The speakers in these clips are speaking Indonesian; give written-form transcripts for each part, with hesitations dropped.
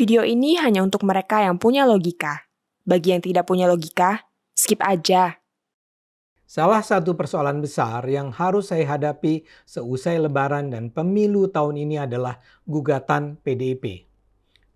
Video ini hanya untuk mereka yang punya logika. Bagi yang tidak punya logika, skip aja. Salah satu persoalan besar yang harus saya hadapi seusai Lebaran dan pemilu tahun ini adalah gugatan PDIP.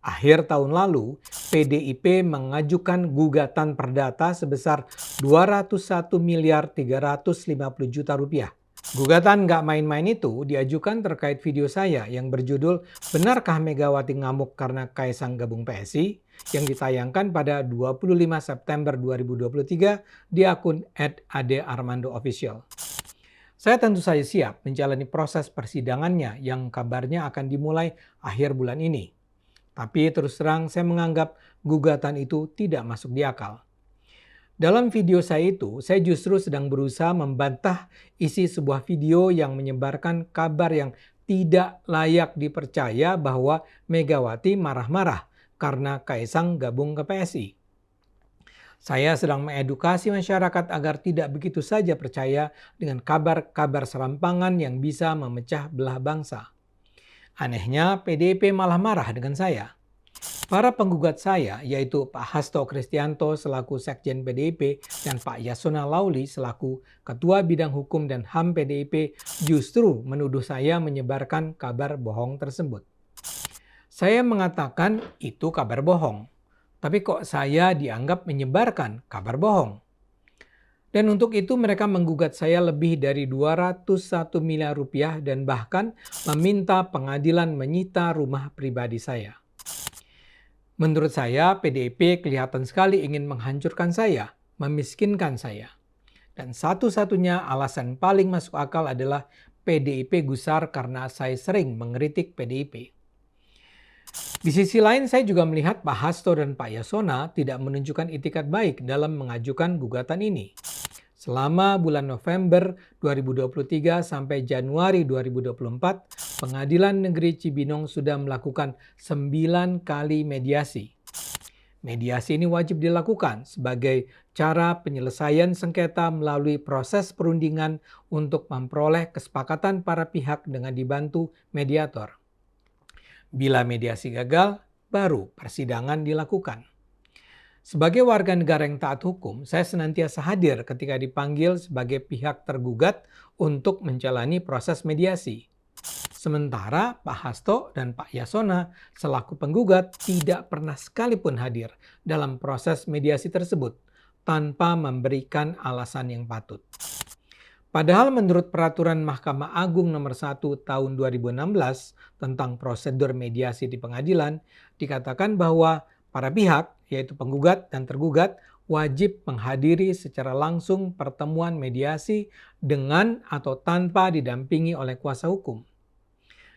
Akhir tahun lalu, PDIP mengajukan gugatan perdata sebesar 201 miliar 350 juta rupiah. Gugatan nggak main-main itu diajukan terkait video saya yang berjudul "Benarkah Megawati Ngamuk Karena Kaisang Gabung PSI?" yang ditayangkan pada 25 September 2023 di akun @adearmandoofficial. Saya tentu saja siap menjalani proses persidangannya yang kabarnya akan dimulai akhir bulan ini. Tapi terus terang saya menganggap gugatan itu tidak masuk di akal. Dalam video saya itu, saya justru sedang berusaha membantah isi sebuah video yang menyebarkan kabar yang tidak layak dipercaya bahwa Megawati marah-marah karena Kaisang gabung ke PSI. Saya sedang mengedukasi masyarakat agar tidak begitu saja percaya dengan kabar-kabar serampangan yang bisa memecah belah bangsa. Anehnya, PDIP malah marah dengan saya. Para penggugat saya, yaitu Pak Hasto Kristianto selaku Sekjen PDIP dan Pak Yasona Lauli selaku Ketua Bidang Hukum dan HAM PDIP, justru menuduh saya menyebarkan kabar bohong tersebut. Saya mengatakan itu kabar bohong, tapi kok saya dianggap menyebarkan kabar bohong? Dan untuk itu mereka menggugat saya lebih dari 201 miliar rupiah dan bahkan meminta pengadilan menyita rumah pribadi saya. Menurut saya, PDIP kelihatan sekali ingin menghancurkan saya, memiskinkan saya. Dan satu-satunya alasan paling masuk akal adalah PDIP gusar karena saya sering mengkritik PDIP. Di sisi lain, saya juga melihat Pak Hasto dan Pak Yasona tidak menunjukkan itikat baik dalam mengajukan gugatan ini. Selama bulan November 2023 sampai Januari 2024, Pengadilan Negeri Cibinong sudah melakukan 9 kali mediasi. Mediasi ini wajib dilakukan sebagai cara penyelesaian sengketa melalui proses perundingan untuk memperoleh kesepakatan para pihak dengan dibantu mediator. Bila mediasi gagal, baru persidangan dilakukan. Sebagai warga negara yang taat hukum, saya senantiasa hadir ketika dipanggil sebagai pihak tergugat untuk menjalani proses mediasi. Sementara Pak Hasto dan Pak Yasona selaku penggugat tidak pernah sekalipun hadir dalam proses mediasi tersebut tanpa memberikan alasan yang patut. Padahal menurut Peraturan Mahkamah Agung Nomor 1 Tahun 2016 tentang prosedur mediasi di pengadilan, dikatakan bahwa para pihak, yaitu penggugat dan tergugat, wajib menghadiri secara langsung pertemuan mediasi dengan atau tanpa didampingi oleh kuasa hukum.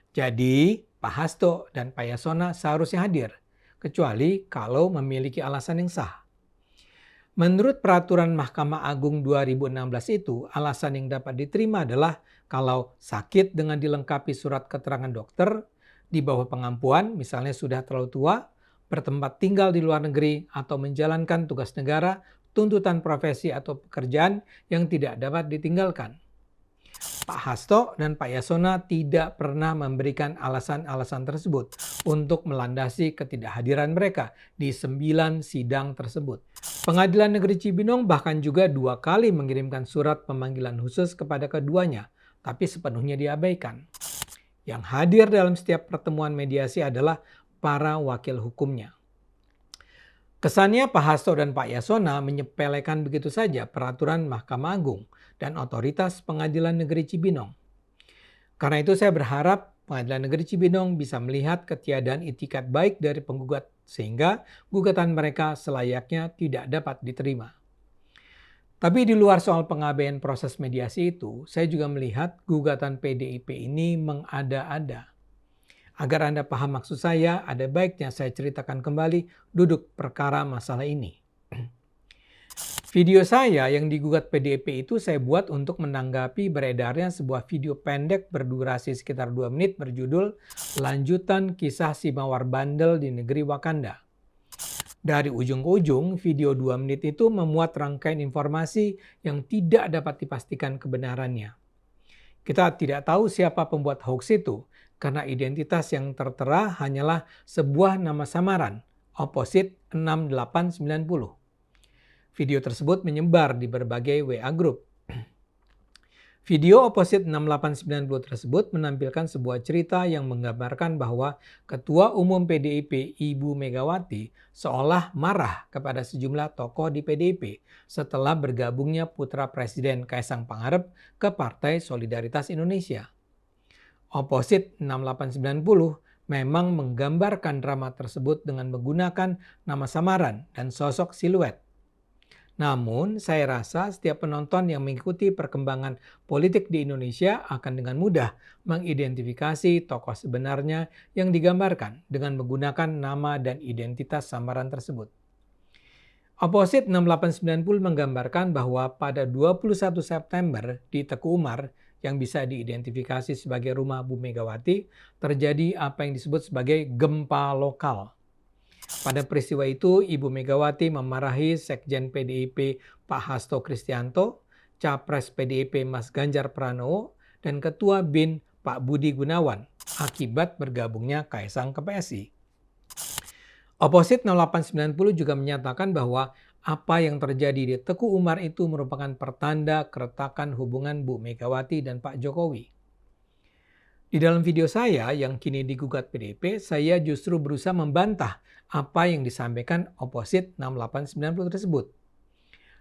Jadi, Pak Hasto dan Pak Yasona seharusnya hadir, kecuali kalau memiliki alasan yang sah. Menurut Peraturan Mahkamah Agung 2016 itu, alasan yang dapat diterima adalah kalau sakit dengan dilengkapi surat keterangan dokter, di bawah pengampuan, misalnya sudah terlalu tua, bertempat tinggal di luar negeri, atau menjalankan tugas negara, tuntutan profesi atau pekerjaan yang tidak dapat ditinggalkan. Pak Hasto dan Pak Yasona tidak pernah memberikan alasan-alasan tersebut untuk melandasi ketidakhadiran mereka di 9 sidang tersebut. Pengadilan Negeri Cibinong bahkan juga 2 kali mengirimkan surat pemanggilan khusus kepada keduanya, tapi sepenuhnya diabaikan. Yang hadir dalam setiap pertemuan mediasi adalah para wakil hukumnya. Kesannya Pak Hasto dan Pak Yasona menyepelekan begitu saja peraturan Mahkamah Agung dan otoritas Pengadilan Negeri Cibinong. Karena itu saya berharap Pengadilan Negeri Cibinong bisa melihat ketiadaan itikat baik dari penggugat sehingga gugatan mereka selayaknya tidak dapat diterima. Tapi di luar soal pengabaian proses mediasi itu, saya juga melihat gugatan PDIP ini mengada-ada. Agar Anda paham maksud saya, ada baiknya saya ceritakan kembali duduk perkara masalah ini. Video saya yang digugat PDIP itu saya buat untuk menanggapi beredarnya sebuah video pendek berdurasi sekitar 2 menit berjudul Lanjutan Kisah Si Mawar Bandel di Negeri Wakanda. Dari ujung ke ujung, video 2 menit itu memuat rangkaian informasi yang tidak dapat dipastikan kebenarannya. Kita tidak tahu siapa pembuat hoax itu, karena identitas yang tertera hanyalah sebuah nama samaran, Opposite 6890. Video tersebut menyebar di berbagai WA Group. Video Opposite 6890 tersebut menampilkan sebuah cerita yang menggambarkan bahwa Ketua Umum PDIP Ibu Megawati seolah marah kepada sejumlah tokoh di PDIP setelah bergabungnya putra Presiden Kaisang Pangarep ke Partai Solidaritas Indonesia. Opposite 6890 memang menggambarkan drama tersebut dengan menggunakan nama samaran dan sosok siluet. Namun, saya rasa setiap penonton yang mengikuti perkembangan politik di Indonesia akan dengan mudah mengidentifikasi tokoh sebenarnya yang digambarkan dengan menggunakan nama dan identitas samaran tersebut. Opposite 6890 menggambarkan bahwa pada 21 September di Teku Umar yang bisa diidentifikasi sebagai rumah Bu Megawati, terjadi apa yang disebut sebagai gempa lokal. Pada peristiwa itu, Ibu Megawati memarahi Sekjen PDIP Pak Hasto Kristianto, Capres PDIP Mas Ganjar Pranowo, dan Ketua BIN Pak Budi Gunawan akibat bergabungnya Kaisang ke PSI. Opposite 0890 juga menyatakan bahwa apa yang terjadi di Teku Umar itu merupakan pertanda keretakan hubungan Bu Megawati dan Pak Jokowi. Di dalam video saya yang kini digugat PDIP, saya justru berusaha membantah apa yang disampaikan Opposite 6890 tersebut.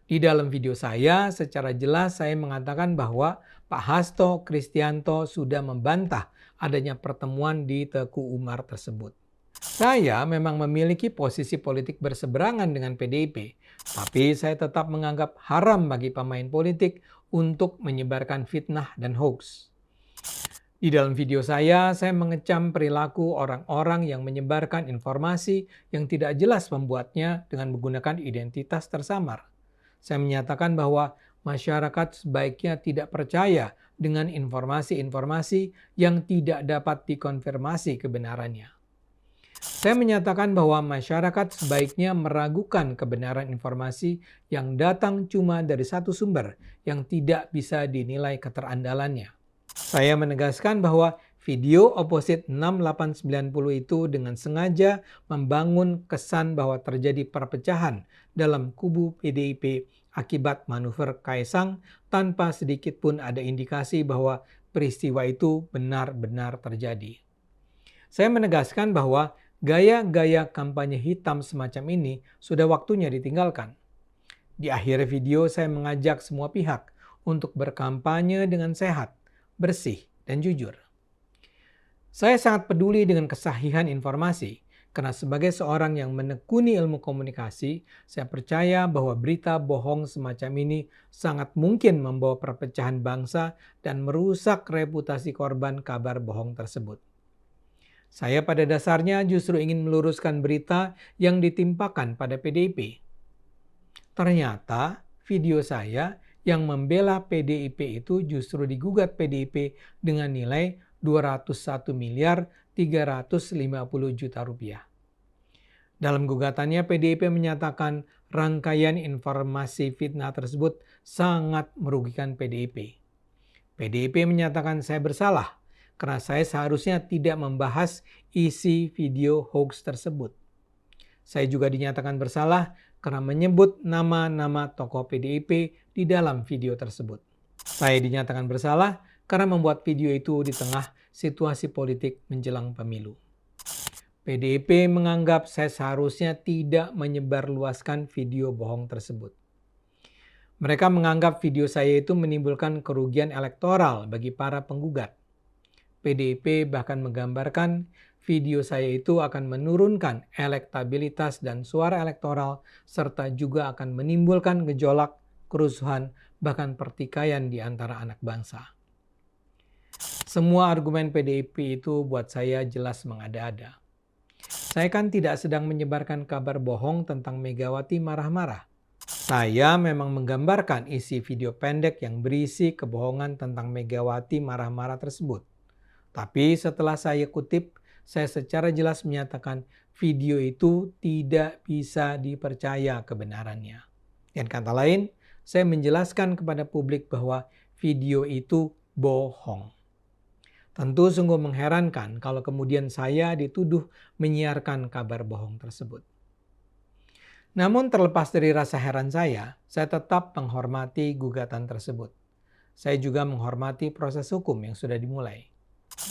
Di dalam video saya, secara jelas saya mengatakan bahwa Pak Hasto Kristianto sudah membantah adanya pertemuan di Teku Umar tersebut. Saya memang memiliki posisi politik berseberangan dengan PDIP, tapi saya tetap menganggap haram bagi pemain politik untuk menyebarkan fitnah dan hoax. Di dalam video saya mengecam perilaku orang-orang yang menyebarkan informasi yang tidak jelas membuatnya dengan menggunakan identitas tersamar. Saya menyatakan bahwa masyarakat sebaiknya tidak percaya dengan informasi-informasi yang tidak dapat dikonfirmasi kebenarannya. Saya menyatakan bahwa masyarakat sebaiknya meragukan kebenaran informasi yang datang cuma dari satu sumber yang tidak bisa dinilai keterandalannya. Saya menegaskan bahwa video Opposite 6890 itu dengan sengaja membangun kesan bahwa terjadi perpecahan dalam kubu PDIP akibat manuver Kaisang tanpa sedikit pun ada indikasi bahwa peristiwa itu benar-benar terjadi. Saya menegaskan bahwa gaya-gaya kampanye hitam semacam ini sudah waktunya ditinggalkan. Di akhir video saya mengajak semua pihak untuk berkampanye dengan sehat, bersih, dan jujur. Saya sangat peduli dengan kesahihan informasi, karena sebagai seorang yang menekuni ilmu komunikasi, saya percaya bahwa berita bohong semacam ini sangat mungkin membawa perpecahan bangsa dan merusak reputasi korban kabar bohong tersebut. Saya pada dasarnya justru ingin meluruskan berita yang ditimpakan pada PDIP. Ternyata video saya yang membela PDIP itu justru digugat PDIP dengan nilai 201 miliar 350 juta rupiah. Dalam gugatannya, PDIP menyatakan rangkaian informasi fitnah tersebut sangat merugikan PDIP. PDIP menyatakan saya bersalah karena saya seharusnya tidak membahas isi video hoax tersebut. Saya juga dinyatakan bersalah karena menyebut nama-nama tokoh PDIP di dalam video tersebut. Saya dinyatakan bersalah karena membuat video itu di tengah situasi politik menjelang pemilu. PDIP menganggap saya seharusnya tidak menyebarluaskan video bohong tersebut. Mereka menganggap video saya itu menimbulkan kerugian elektoral bagi para penggugat. PDIP bahkan menggambarkan video saya itu akan menurunkan elektabilitas dan suara elektoral serta juga akan menimbulkan gejolak, kerusuhan, bahkan pertikaian di antara anak bangsa. Semua argumen PDIP itu buat saya jelas mengada-ada. Saya kan tidak sedang menyebarkan kabar bohong tentang Megawati marah-marah. Saya memang menggambarkan isi video pendek yang berisi kebohongan tentang Megawati marah-marah tersebut. Tapi setelah saya kutip, saya secara jelas menyatakan video itu tidak bisa dipercaya kebenarannya. Dengan kata lain, saya menjelaskan kepada publik bahwa video itu bohong. Tentu sungguh mengherankan kalau kemudian saya dituduh menyiarkan kabar bohong tersebut. Namun terlepas dari rasa heran saya tetap menghormati gugatan tersebut. Saya juga menghormati proses hukum yang sudah dimulai.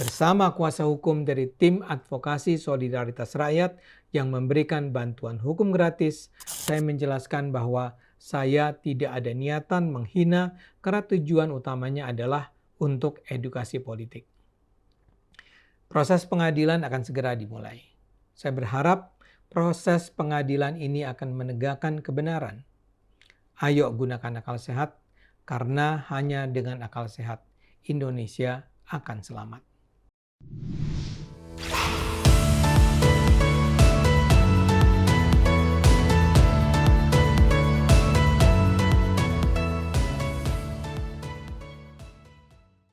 Bersama kuasa hukum dari tim advokasi solidaritas rakyat yang memberikan bantuan hukum gratis, saya menjelaskan bahwa saya tidak ada niatan menghina karena tujuan utamanya adalah untuk edukasi politik. Proses pengadilan akan segera dimulai. Saya berharap proses pengadilan ini akan menegakkan kebenaran. Ayo gunakan akal sehat, karena hanya dengan akal sehat Indonesia akan selamat.